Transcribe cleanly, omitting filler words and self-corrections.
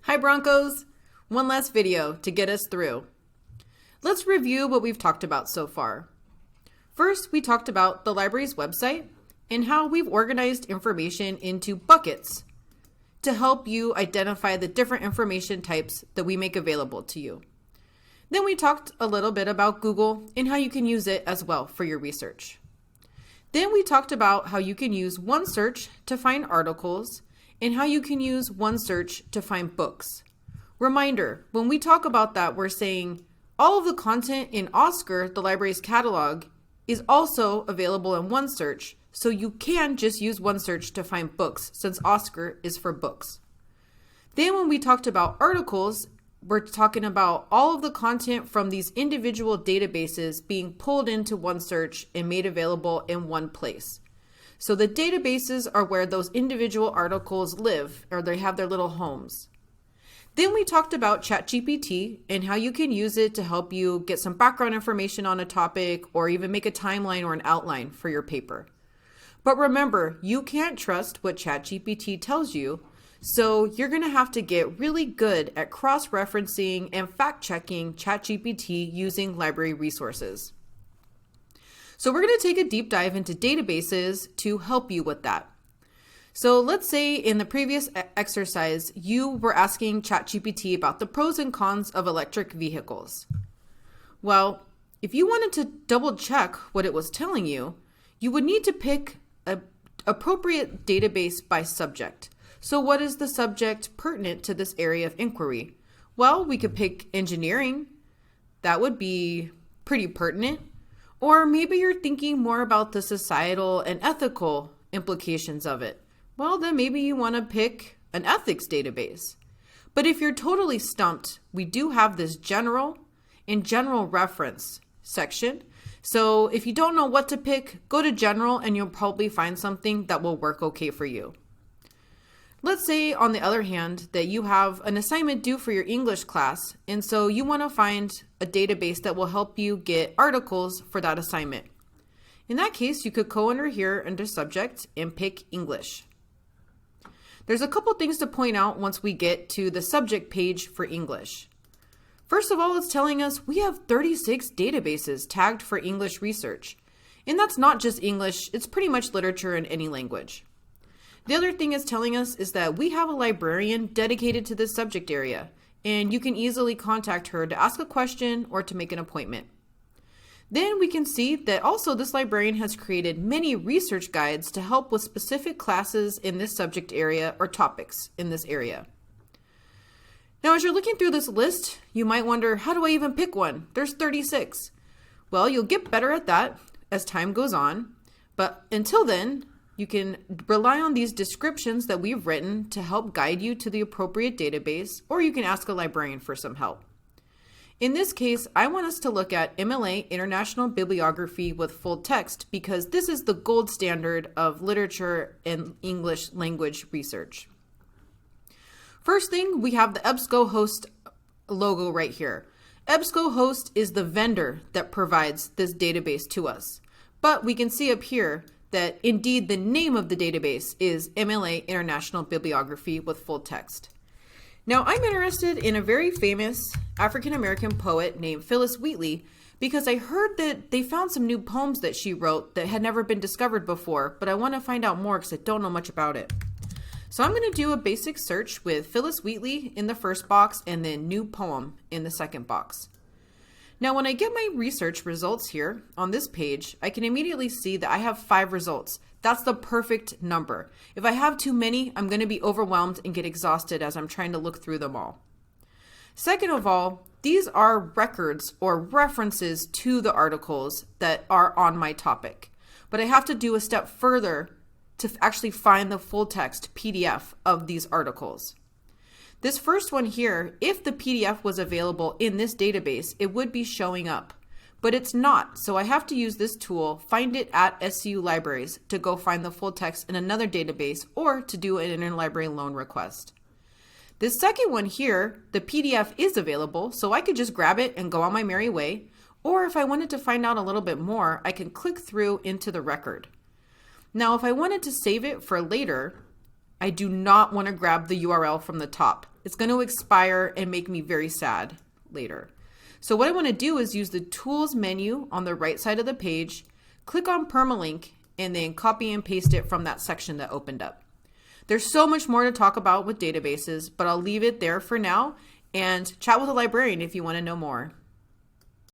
Hi Broncos! One last video to get us through. Let's review what we've talked about so far. First, we talked about the library's website and how we've organized information into buckets to help you identify the different information types that we make available to you. Then we talked a little bit about Google and how you can use it as well for your research. Then we talked about how you can use OneSearch to find articles and how you can use OneSearch to find books. Reminder, when we talk about that, we're saying all of the content in OSCAR, the library's catalog, is also available in OneSearch, so you can just use OneSearch to find books since OSCAR is for books. Then when we talked about articles, we're talking about all of the content from these individual databases being pulled into OneSearch and made available in one place. So the databases are where those individual articles live, or they have their little homes. Then we talked about ChatGPT and how you can use it to help you get some background information on a topic or even make a timeline or an outline for your paper. But remember, you can't trust what ChatGPT tells you, so you're going to have to get really good at cross-referencing and fact-checking ChatGPT using library resources. So we're going to take a deep dive into databases to help you with that. So let's say in the previous exercise, you were asking ChatGPT about the pros and cons of electric vehicles. Well, if you wanted to double check what it was telling you, you would need to pick an appropriate database by subject. So what is the subject pertinent to this area of inquiry? Well, we could pick engineering. That would be pretty pertinent. Or maybe you're thinking more about the societal and ethical implications of it. Well, then maybe you want to pick an ethics database. But if you're totally stumped, we do have this general and general reference section. So if you don't know what to pick, go to general and you'll probably find something that will work okay for you. Let's say, on the other hand, that you have an assignment due for your English class, and so you want to find a database that will help you get articles for that assignment. In that case, you could go under here under subject and pick English. There's a couple things to point out once we get to the subject page for English. First of all, it's telling us we have 36 databases tagged for English research. And that's not just English, it's pretty much literature in any language. The other thing it's telling us is that we have a librarian dedicated to this subject area, and you can easily contact her to ask a question or to make an appointment. Then we can see that also this librarian has created many research guides to help with specific classes in this subject area or topics in this area. Now, as you're looking through this list, you might wonder, how do I even pick one? There's 36. Well, you'll get better at that as time goes on, but until then, you can rely on these descriptions that we've written to help guide you to the appropriate database, or you can ask a librarian for some help. In this case, I want us to look at MLA International Bibliography with full text because this is the gold standard of literature and English language research. First thing, we have the EBSCOhost logo right here. EBSCOhost is the vendor that provides this database to us, but we can see up here that indeed the name of the database is MLA International Bibliography with full text. Now, I'm interested in a very famous African-American poet named Phillis Wheatley because I heard that they found some new poems that she wrote that had never been discovered before, but I want to find out more because I don't know much about it. So I'm going to do a basic search with Phillis Wheatley in the first box and then new poem in the second box. Now, when I get my research results here on this page, I can immediately see that I have 5 results. That's the perfect number. If I have too many, I'm going to be overwhelmed and get exhausted as I'm trying to look through them all. Second of all, these are records or references to the articles that are on my topic. But I have to do a step further to actually find the full text PDF of these articles. This first one here, if the PDF was available in this database, it would be showing up, but it's not. So I have to use this tool, Find It at SCU Libraries, to go find the full text in another database or to do an interlibrary loan request. This second one here, the PDF is available, so I could just grab it and go on my merry way. Or if I wanted to find out a little bit more, I can click through into the record. Now, if I wanted to save it for later, I do not want to grab the URL from the top. It's going to expire and make me very sad later. So what I want to do is use the Tools menu on the right side of the page, click on Permalink, and then copy and paste it from that section that opened up. There's so much more to talk about with databases, but I'll leave it there for now and chat with a librarian if you want to know more.